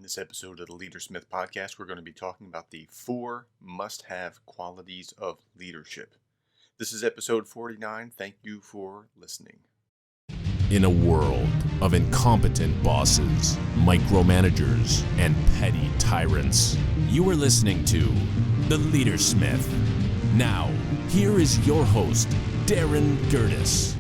this episode of the Leadersmith podcast, we're going to be talking about the 4 must-have qualities of leadership. This is episode 49. Thank you for listening. In a world of incompetent bosses, micromanagers, and petty tyrants, you are listening to The Leadersmith. Now, here is your host, Darren Gerdes.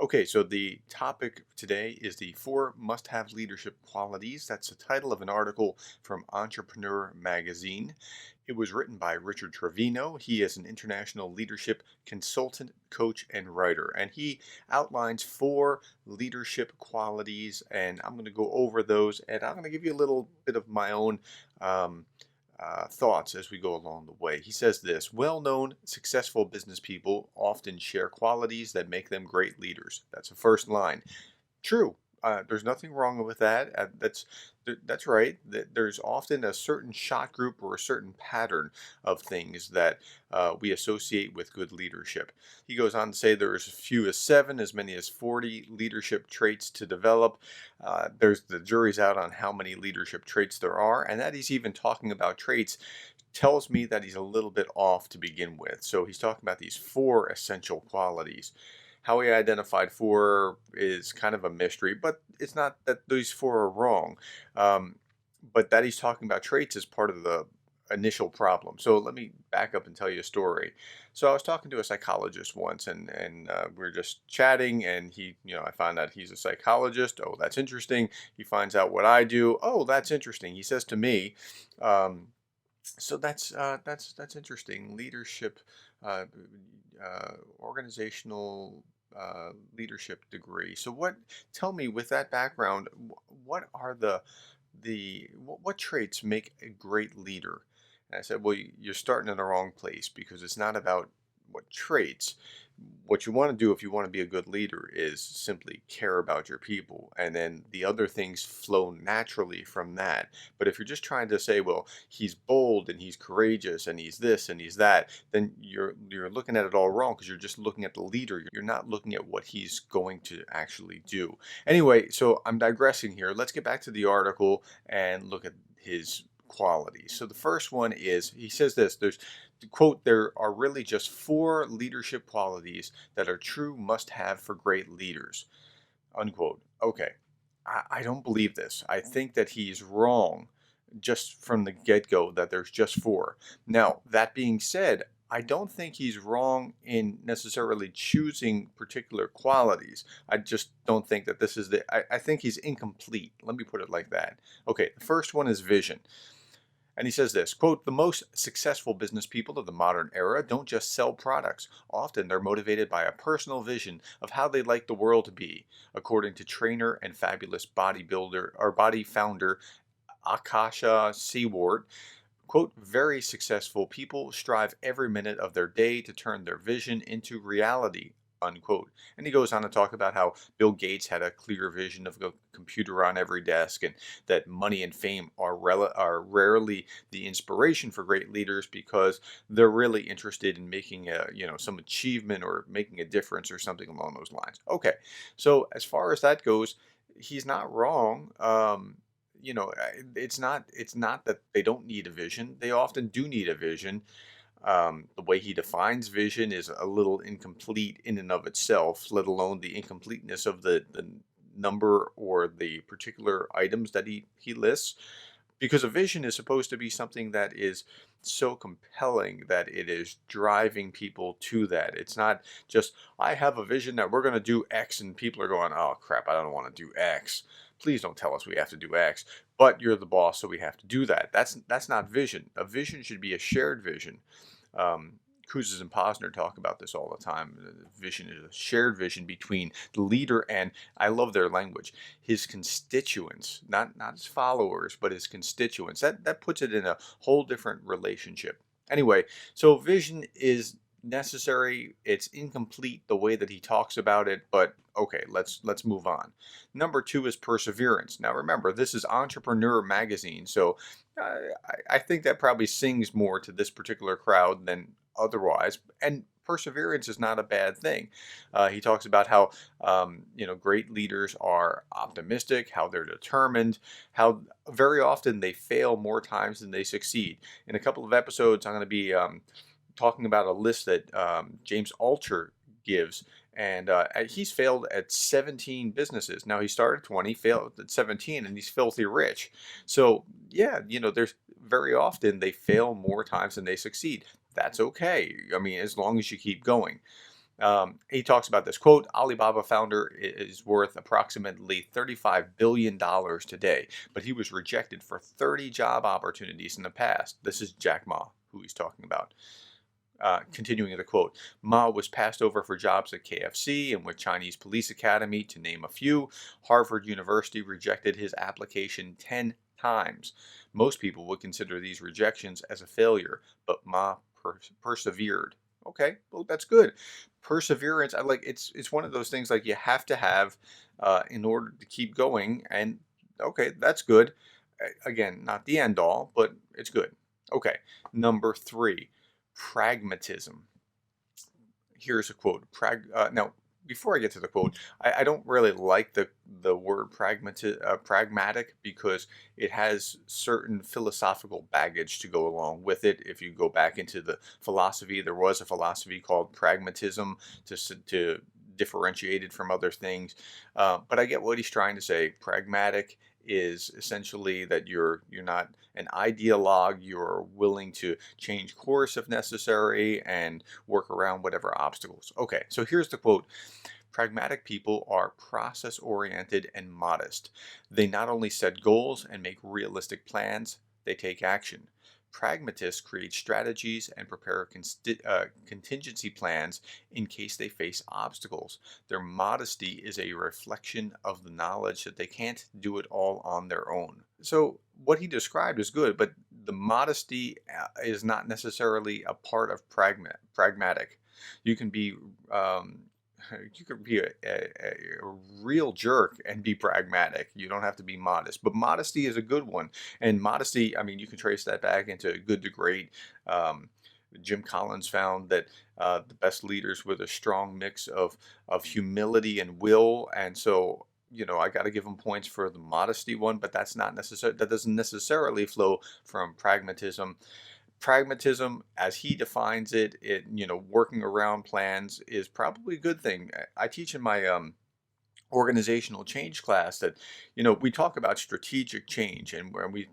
Okay, so the topic today is the 4 must-have leadership qualities. That's the title of an article from Entrepreneur Magazine. It was written by Richard Trevino. He is an international leadership consultant, coach, and writer. And he outlines 4 leadership qualities, and I'm going to go over those, and I'm going to give you a little bit of my own thoughts as we go along the way. He says this: well-known, successful business people often share qualities that make them great leaders. That's the first line. True. There's nothing wrong with that. That's right. There's often a certain shot group or a certain pattern of things that we associate with good leadership. He goes on to say there's as few as 7, as many as 40 leadership traits to develop. There's the jury's out on how many leadership traits there are, and that he's even talking about traits tells me that he's a little bit off to begin with. So he's talking about these 4 essential qualities. How he identified 4 is kind of a mystery, but it's not that these 4 are wrong. But that he's talking about traits is part of the initial problem. So let me back up and tell you a story. So I was talking to a psychologist once, and we were just chatting, and I found out he's a psychologist. Oh, that's interesting. He finds out what I do. Oh, that's interesting. He says to me, so that's interesting. Leadership, organizational leadership degree. So tell me, with that background, what are what traits make a great leader? And I said, well, you're starting in the wrong place, because it's not about what traits. What you want to do if you want to be a good leader is simply care about your people, and then the other things flow naturally from that. But if you're just trying to say, well, he's bold and he's courageous and he's this and he's that, then you're looking at it all wrong, because you're just looking at the leader. You're not looking at what he's going to actually do. Anyway, so I'm digressing here. Let's get back to the article and look at his qualities. So the first one is, he says this: quote, there are really just 4 leadership qualities that are true must-have for great leaders, unquote. Okay, I don't believe this. I think that he's wrong just from the get-go, that there's just 4. Now, that being said, I don't think he's wrong in necessarily choosing particular qualities. I just don't think that this is I think he's incomplete. Let me put it like that. Okay, the first one is vision. And he says this, quote, the most successful business people of the modern era don't just sell products. Often they're motivated by a personal vision of how they'd like the world to be, according to trainer and fabulous bodybuilder or body founder Akasha Seaward. Quote, very successful people strive every minute of their day to turn their vision into reality, unquote. And he goes on to talk about how Bill Gates had a clear vision of a computer on every desk, and that money and fame are rarely the inspiration for great leaders, because they're really interested in making some achievement or making a difference or something along those lines. Okay, so as far as that goes, he's not wrong. It's not that they don't need a vision. They often do need a vision. The way he defines vision is a little incomplete in and of itself, let alone the incompleteness of the number or the particular items that he lists. Because a vision is supposed to be something that is so compelling that it is driving people to that. It's not just, I have a vision that we're going to do X, and people are going, oh crap, I don't want to do X. Please don't tell us we have to do X. But you're the boss, so we have to do that. That's not vision. A vision should be a shared vision. Cruzes and Posner talk about this all the time. Vision is a shared vision between the leader and, I love their language, his constituents, not his followers, but his constituents. That puts it in a whole different relationship. Anyway, so vision is necessary. It's incomplete the way that he talks about it, but okay, let's move on. Number 2 is perseverance. Now remember, this is Entrepreneur Magazine, so I think that probably sings more to this particular crowd than otherwise, and perseverance is not a bad thing. He talks about how great leaders are optimistic, how they're determined, how very often they fail more times than they succeed. In a couple of episodes, I'm going to be talking about a list that James Altucher gives. And he's failed at 17 businesses. Now he started at 20, failed at 17, and he's filthy rich. So yeah, there's very often they fail more times than they succeed. That's okay. I mean, as long as you keep going. He talks about this quote: Alibaba founder is worth approximately $35 billion today, but he was rejected for 30 job opportunities in the past. This is Jack Ma, who he's talking about. Continuing the quote, Ma was passed over for jobs at KFC and with Chinese Police Academy, to name a few. Harvard University rejected his application 10 times. Most people would consider these rejections as a failure, but Ma persevered. Okay, well that's good. Perseverance, I like it's one of those things like you have to have in order to keep going. And okay, that's good. Again, not the end all, but it's good. Okay, number three, pragmatism. Here's a quote. Now, before I get to the quote, I don't really like the word pragmatic because it has certain philosophical baggage to go along with it. If you go back into the philosophy, there was a philosophy called pragmatism to differentiate it from other things. But I get what he's trying to say. Pragmatic is essentially that you're not an ideologue. You're willing to change course if necessary and work around whatever obstacles. Okay, so here's the quote. Pragmatic people are process oriented and modest. They not only set goals and make realistic plans, they take action. Pragmatists create strategies and prepare contingency plans in case they face obstacles. Their modesty is a reflection of the knowledge that they can't do it all on their own. So, what he described is good, but the modesty is not necessarily a part of pragmatic. You can be you could be a real jerk and be pragmatic. You don't have to be modest, but modesty is a good one. And modesty, I mean, you can trace that back into good to great. Um, Jim Collins found that the best leaders with a strong mix of humility and will, and so I got to give him points for the modesty one, but that's not necessary. That doesn't necessarily flow from pragmatism. Pragmatism, as he defines it, working around plans is probably a good thing. I teach in my organizational change class that we talk about strategic change, and when we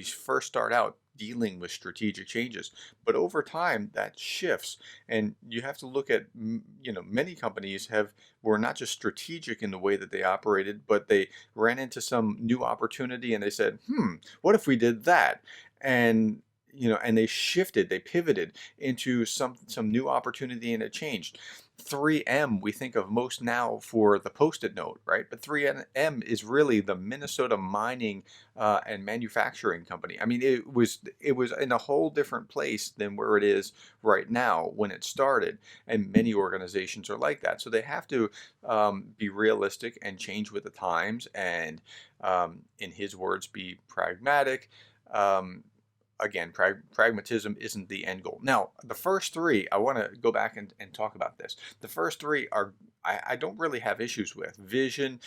first start out dealing with strategic changes, but over time that shifts, and you have to look at many companies were not just strategic in the way that they operated, but they ran into some new opportunity and they said, what if we did that? And and they pivoted into some new opportunity, and it changed. 3M, we think of most now for the Post-it note, right? But 3M is really the Minnesota mining and manufacturing company. I mean, it was in a whole different place than where it is right now when it started. And many organizations are like that, so they have to be realistic and change with the times. And in his words, be pragmatic. Um, Again, pragmatism isn't the end goal. Now, the first three, I want to go back and talk about this. The first three are, I don't really have issues with. Vision,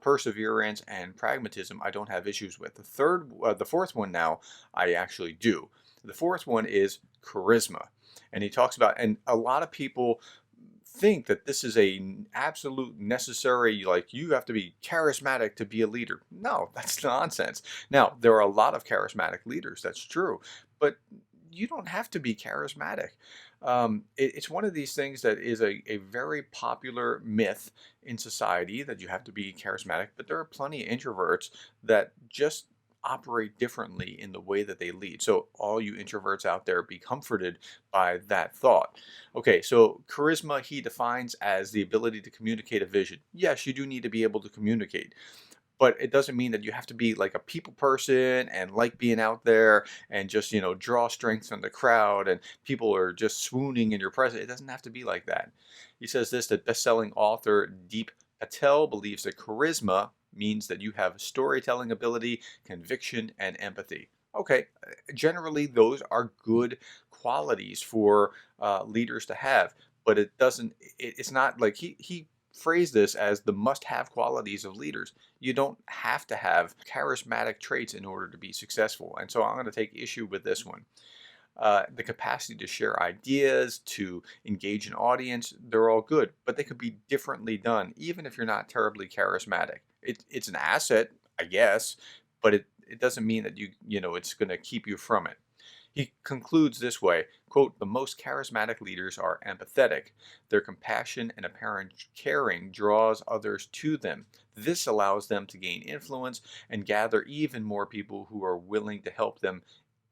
perseverance, and pragmatism, I don't have issues with. The fourth one now, I actually do. The fourth one is charisma. And he talks about, and a lot of people think that this is a absolute necessary, like you have to be charismatic to be a leader. No, that's nonsense. Now, there are a lot of charismatic leaders, that's true, but you don't have to be charismatic. It's one of these things that is a very popular myth in society that you have to be charismatic, but there are plenty of introverts that just operate differently in the way that they lead. So all you introverts out there, be comforted by that thought. Okay, so charisma he defines as the ability to communicate a vision. Yes, you do need to be able to communicate, but it doesn't mean that you have to be like a people person and like being out there and just draw strength from the crowd and people are just swooning in your presence. It doesn't have to be like that. He says this, that best-selling author Deep Patel believes that charisma means that you have storytelling ability, conviction, and empathy. Okay, generally those are good qualities for leaders to have. but it doesn't. It's not like he phrased this as the must-have qualities of leaders. You don't have to have charismatic traits in order to be successful. And so I'm going to take issue with this one. The capacity to share ideas, to engage an audience, they're all good, but they could be differently done, even if you're not terribly charismatic. It's an asset, I guess, but it doesn't mean that it's going to keep you from it. He concludes this way, quote, "The most charismatic leaders are empathetic. Their compassion and apparent caring draws others to them. This allows them to gain influence and gather even more people who are willing to help them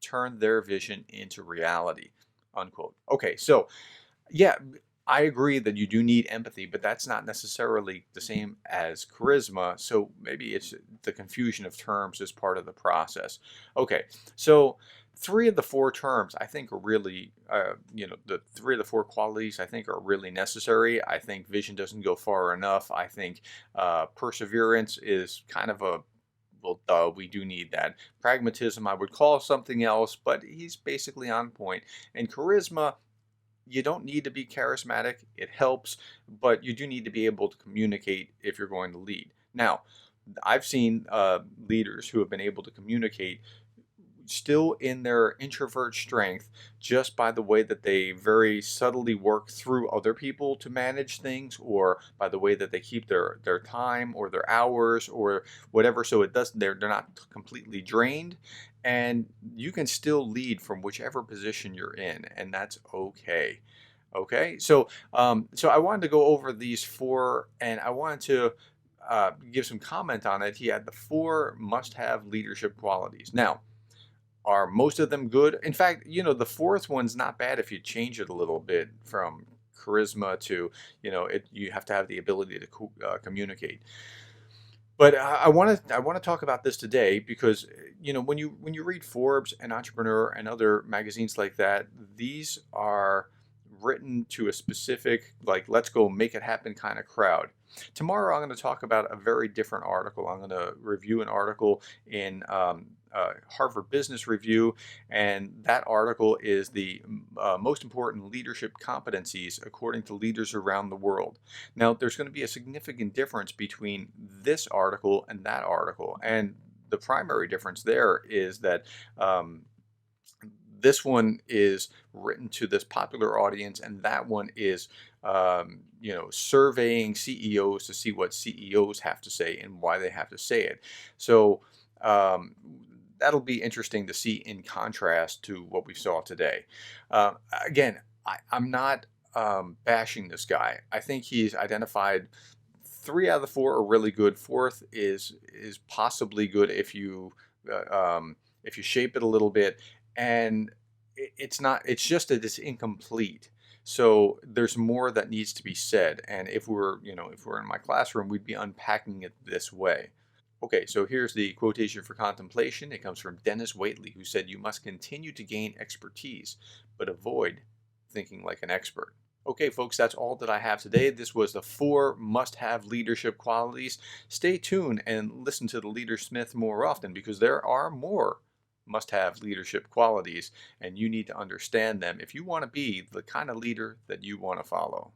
turn their vision into reality." Unquote. Okay, so yeah, I agree that you do need empathy, but that's not necessarily the same as charisma. So maybe it's the confusion of terms is part of the process. Okay, so three of the four terms I think are really, the three of the four qualities I think are really necessary. I think vision doesn't go far enough. I think perseverance is kind of a well, duh, we do need that. Pragmatism, I would call something else, but he's basically on point. And charisma, you don't need to be charismatic. It helps, but you do need to be able to communicate if you're going to lead. Now, I've seen leaders who have been able to communicate still in their introvert strength just by the way that they very subtly work through other people to manage things, or by the way that they keep their time or their hours or whatever, so it doesn't they're not completely drained, and you can still lead from whichever position you're in, and that's okay. Okay, so I wanted to go over these four, and I wanted to give some comment on it. He had the four must-have leadership qualities. Now, are most of them good? In fact, the fourth one's not bad if you change it a little bit from charisma to, you have to have the ability to communicate. But I want to talk about this today because when you read Forbes and Entrepreneur and other magazines like that, these are written to a specific, like, let's go make it happen kind of crowd. Tomorrow I'm going to talk about a very different article. I'm going to review an article in Harvard Business Review, and that article is the most important leadership competencies according to leaders around the world. Now, there's going to be a significant difference between this article and that article, and the primary difference there is that this one is written to this popular audience, and that one is, surveying CEOs to see what CEOs have to say and why they have to say it. So um, that'll be interesting to see in contrast to what we saw today. Again, I'm not bashing this guy. I think he's identified three out of the four are really good. Fourth is possibly good if you shape it a little bit, and it's not. It's just that it's incomplete. So there's more that needs to be said. And if we're in my classroom, we'd be unpacking it this way. Okay, so here's the quotation for contemplation. It comes from Dennis Waitley, who said, "You must continue to gain expertise, but avoid thinking like an expert." Okay, folks, that's all that I have today. This was the four must-have leadership qualities. Stay tuned and listen to the Leader Smith more often, because there are more must-have leadership qualities, and you need to understand them if you want to be the kind of leader that you want to follow.